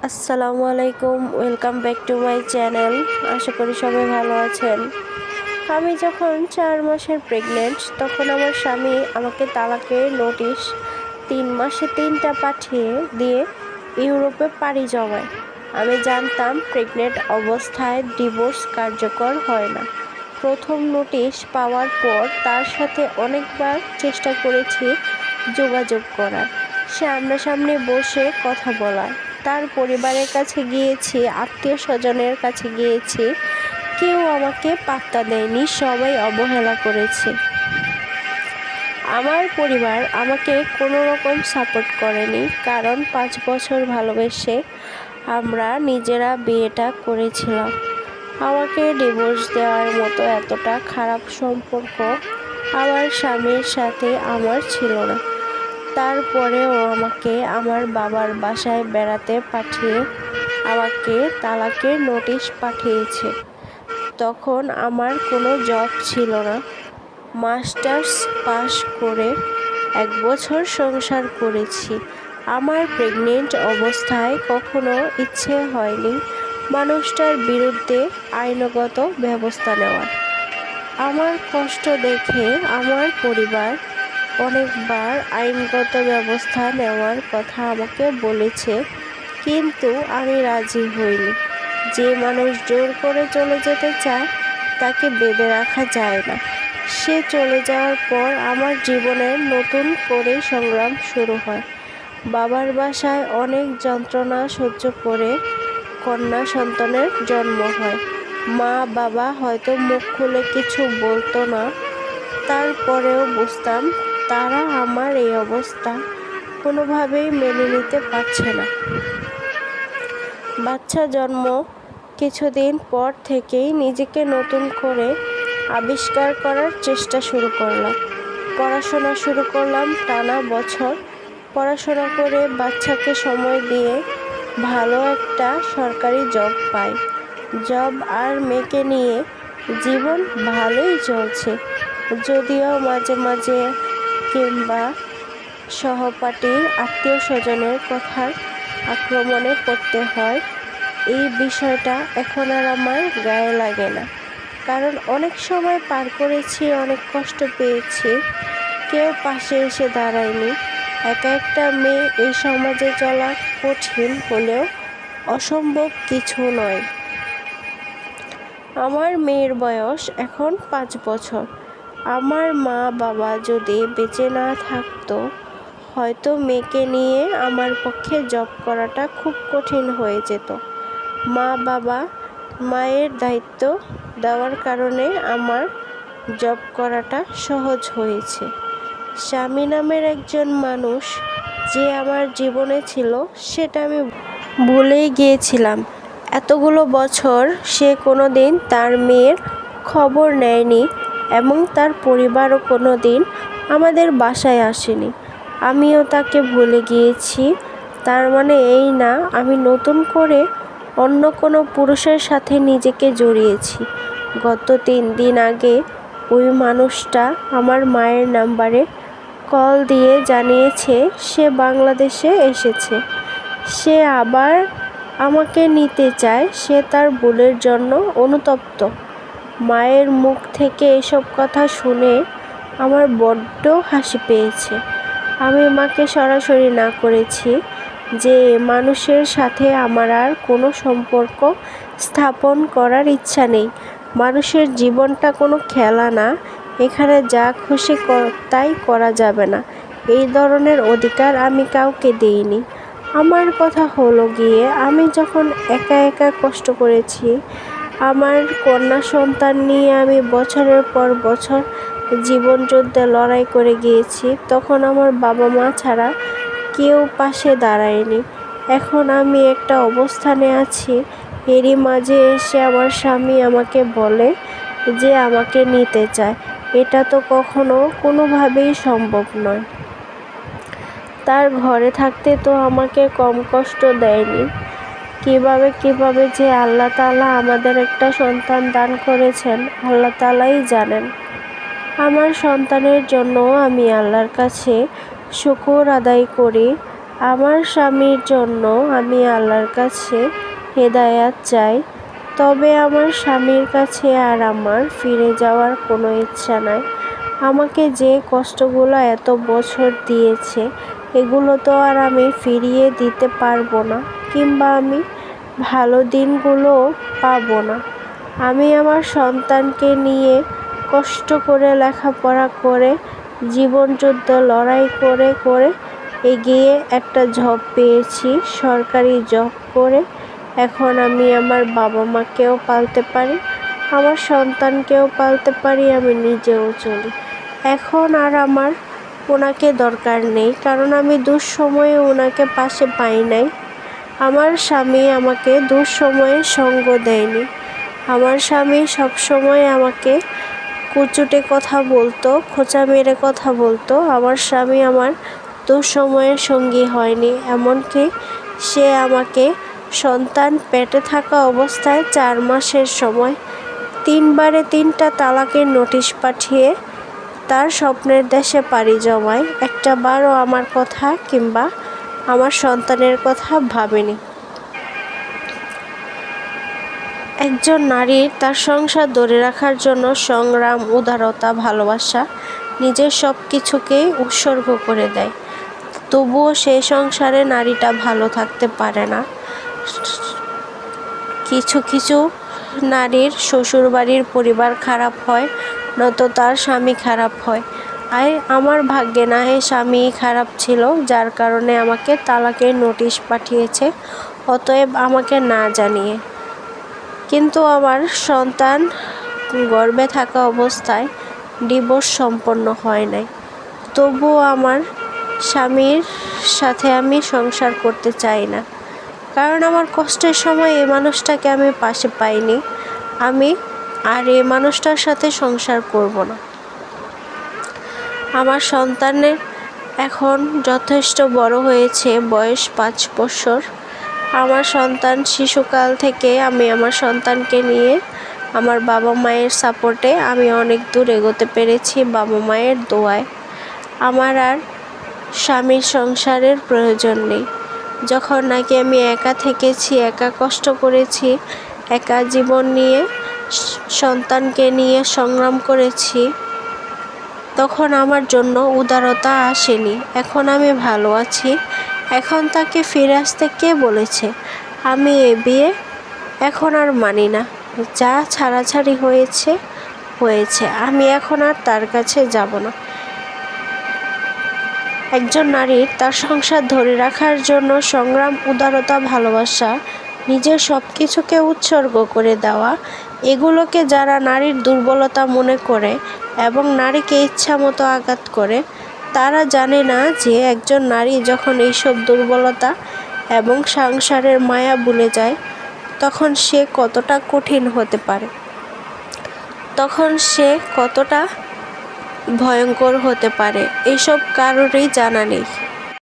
আসসালামু আলাইকুম, welcome back to my channel. আশা করি সবাই ভালো আছেন। আমি যখন 4 মাসের প্রেগনেন্ট, তখন আমার স্বামী আমাকে তালাকের নোটিশ 3 মাসে 3টা পাঠিয়ে দিয়ে ইউরোপে পাড়ি জমায়। আমি জানতাম প্রেগনেন্ট অবস্থায় ডিভোর্স কার্যকর হয় না। প্রথম নোটিশ পাওয়ার পর তার সাথে অনেকবার চেষ্টা করেছি যোগাযোগ করার, সামনাসামনি বসে কথা বলার। তার পরিবারের কাছে গিয়েছি, আত্মীয় স্বজনের কাছে গিয়েছি, কেউ আমাকে পাত্তা দেয়নি, সবাই অবহেলা করেছে। আমার পরিবার আমাকে কোনো রকম সাপোর্ট করেনি, কারণ 5 বছর ভালোবেসে আমরা নিজেরা বিয়েটা করেছিলাম। আমাকে ডিভোর্স দেওয়ার মতো এতটা খারাপ সম্পর্ক আমার স্বামীর সাথে আমার ছিল না। তারপরেও আমাকে আমার বাবার বাসায় বেড়াতে পাঠিয়ে আমাকে তালাকের নোটিশ পাঠিয়েছে। তখন আমার কোনো জব ছিল না। মাস্টার্স পাশ করে 1 বছর সংসার করেছি। আমার প্রেগনেন্ট অবস্থায় কখনো ইচ্ছে হয়নি মানুষটার বিরুদ্ধে আইনগত ব্যবস্থা নেওয়ার। আমার কষ্ট দেখে আমার পরিবার অনেকবার আইনগত ব্যবস্থা নেওয়ার কথা আমাকে বলেছে, কিন্তু আমি রাজি হইনি। যে মানুষ জোর করে চলে যেতে চায় তাকে বেঁধে রাখা যায় না। সে চলে যাওয়ার পর আমার জীবনের নতুন করে সংগ্রাম শুরু হয়। বাবার বাসায় অনেক যন্ত্রণা সহ্য করে কন্যা সন্তানের জন্ম হয়। মা বাবা হয়তো মুখ খুলে কিছু বলতো না, তারপরেও বুঝতাম তারা আমার এই অবস্থা কোনোভাবেই মেনে নিতে পারছে না। বাচ্চা জন্ম কিছুদিন পর থেকেই নিজেকে নতুন করে আবিষ্কার করার চেষ্টা শুরু করলাম। পড়াশোনা শুরু করলাম টানা বছর। পড়াশোনা করে বাচ্চাকে সময় দিয়ে ভালো একটা সরকারি জব পাই। জব আর মেয়েকে নিয়ে জীবন ভালোই চলছে, যদিও মাঝে মাঝে কিংবা সহপাঠী আত্মীয় স্বজনের কথার আক্রমণে পড়তে হয়। এই বিষয়টা এখন আর আমার গায়ে লাগে না, কারণ অনেক সময় পার করেছি, অনেক কষ্ট পেয়েছি, কেউ পাশে এসে দাঁড়ায়নি। একা একটা মেয়ে এই সমাজে চলা কঠিন হলেও অসম্ভব কিছু নয়। আমার মেয়ের বয়স এখন 5 বছর। আমার মা বাবা যদি বেঁচে না থাকতো, হয়তো মেয়েকে নিয়ে আমার পক্ষে জব করাটা খুব কঠিন হয়ে যেত। মা বাবা মায়ের দায়িত্ব দেওয়ার কারণে আমার জব করাটা সহজ হয়েছে। স্বামী নামের একজন মানুষ যে আমার জীবনে ছিল, সেটা আমি ভুলেই গিয়েছিলাম। এতগুলো বছর সে কোনো দিন তার মেয়ের খবর নেয়নি এবং তার পরিবারও কোনো দিন আমাদের বাসায় আসেনি। আমিও তাকে ভুলে গিয়েছি। তার মানে এই না আমি নতুন করে অন্য কোনো পুরুষের সাথে নিজেকে জড়িয়েছি। গত 3 দিন আগে ওই মানুষটা আমার মায়ের নাম্বারে কল দিয়ে জানিয়েছে সে বাংলাদেশে এসেছে। সে আবার আমাকে নিতে চায়। সে তার ভুলের জন্য অনুতপ্ত। মায়ের মুখ থেকে এসব কথা শুনে আমার বড্ড হাসি পেয়েছে। আমি মাকে সরাসরি না করেছি যে মানুষের সাথে আমার আর কোনো সম্পর্ক স্থাপন করার ইচ্ছা নেই। মানুষের জীবনটা কোনো খেলা না, এখানে যা খুশি তাই করা যাবে না, এই ধরনের অধিকার আমি কাউকে দিইনি। আমার কথা হলো গিয়ে, আমি যখন একা একা কষ্ট করেছি, আমার কন্যা সন্তান নিয়ে আমি বছরের পর বছর জীবনযুদ্ধে লড়াই করে গিয়েছি, তখন আমার বাবা মা ছাড়া কেউ পাশে দাঁড়ায়নি। এখন আমি একটা অবস্থানে আছি, এরই মাঝে এসে আমার স্বামী আমাকে বলে যে আমাকে নিতে চায়। এটা তো কখনো কোনোভাবেই সম্ভব নয়। তার ঘরে থাকতে তো আমাকে কম কষ্ট দেয়নি। কিভাবে যে আল্লাহ তাআলা আমাদের একটা সন্তান দান করেছেন, আল্লাহ তাআলাই জানেন। আমার সন্তানের জন্য আমি আল্লাহর কাছে শুকর আদায় করি। আমার স্বামীর জন্য আমি আল্লাহর কাছে হেদায়াত চাই। তবে আমার স্বামীর কাছে আর আমার ফিরে যাওয়ার কোনো ইচ্ছা নাই। আমাকে যে কষ্টগুলো এত বছর দিয়েছে, এগুলো তো আর আমি ফিরিয়ে দিতে পারবো না, কিংবা আমি ভালো দিনগুলোও পাবো না। আমি আমার সন্তানকে নিয়ে কষ্ট করে লেখাপড়া করে, জীবনযুদ্ধ লড়াই করে করে এগিয়ে একটা জব পেয়েছি, সরকারি জব করে। এখন আমি আমার বাবা মাকেও পালতে পারি, আমার সন্তানকেও পালতে পারি, আমি নিজেও চলি। এখন আর আমার ওনাকে দরকার নেই, কারণ আমি দুঃসময়ে ওনাকে পাশে পাই নাই। আমার স্বামী আমাকে দুঃসময়ে সঙ্গ দেয়নি। আমার স্বামী সবসময় আমাকে কুচুটে কথা বলতো, খোঁচা মেরে কথা বলতো। আমার স্বামী আমার দুঃসময়ের সঙ্গী হয়নি। এমনকি সে আমাকে সন্তান পেটে থাকা অবস্থায় 4 মাসের সময় 3বারে 3টা তালাকের নোটিশ পাঠিয়ে তার স্বপ্নের দেশে পাড়ি জমায়। একটা বারও আমার কথা কিংবা আমার সন্তানের কথা ভাবেনি। একজন নারীর তার সংসার ধরে রাখার জন্য সংগ্রাম, উদারতা, ভালোবাসা, নিজের সব কিছুকেই উৎসর্গ করে দেয়। তবুও সেই সংসারে নারীটা ভালো থাকতে পারে না। কিছু কিছু নারীর শ্বশুরবাড়ির পরিবার খারাপ হয়, নয়তো তার স্বামী খারাপ হয়। আমার ভাগ্যে না হয় স্বামী খারাপ ছিল, যার কারণে আমাকে তালাকের নোটিশ পাঠিয়েছে, অতএব আমাকে না জানিয়ে। কিন্তু আমার সন্তান গর্ভে থাকা অবস্থায় ডিভোর্স সম্পন্ন হয় নাই। তবুও আমার স্বামীর সাথে আমি সংসার করতে চাই না, কারণ আমার কষ্টের সময় এই মানুষটাকে আমি পাশে পাইনি। আমি আর এই মানুষটার সাথে সংসার করব না। আমার সন্তানের এখন যথেষ্ট বড় হয়েছে, বয়স 5 বছর। আমার সন্তান শিশুকাল থেকে আমি আমার সন্তানকে নিয়ে আমার বাবা মায়ের সাপোর্টে আমি অনেক দূর এগোতে পেরেছি, বাবা মায়ের দোয়ায়। আমার আর স্বামীর সংসারের প্রয়োজন নেই। যখন নাকি আমি একা থেকেছি, একা কষ্ট করেছি, একা জীবন নিয়ে সন্তানকে নিয়ে সংগ্রাম করেছি, তখন আমার জন্য উদারতা আসেনি। এখন আমি ভালো আছি। এখন তাকে ফিরে আসতে কে বলেছে? আমি এ বিয়ে এখন আর মানি না। যা ছাড়াছাড়ি হয়েছে হয়েছে, আমি এখন আর তার কাছে যাব না। একজন নারীর তার সংসার ধরে রাখার জন্য সংগ্রাম, উদারতা, ভালোবাসা, নিজের সব কিছুকে উৎসর্গ করে দেওয়া, এগুলোকে যারা নারীর দুর্বলতা মনে করে এবং নারীকে ইচ্ছামতো আঘাত করে, তারা জানে না যে একজন নারী যখন এইসব দুর্বলতা এবং সংসারের মায়া ভুলে যায়, তখন সে কতটা কঠিন হতে পারে, তখন সে কতটা ভয়ঙ্কর হতে পারে, এসব কারোরই জানা নেই।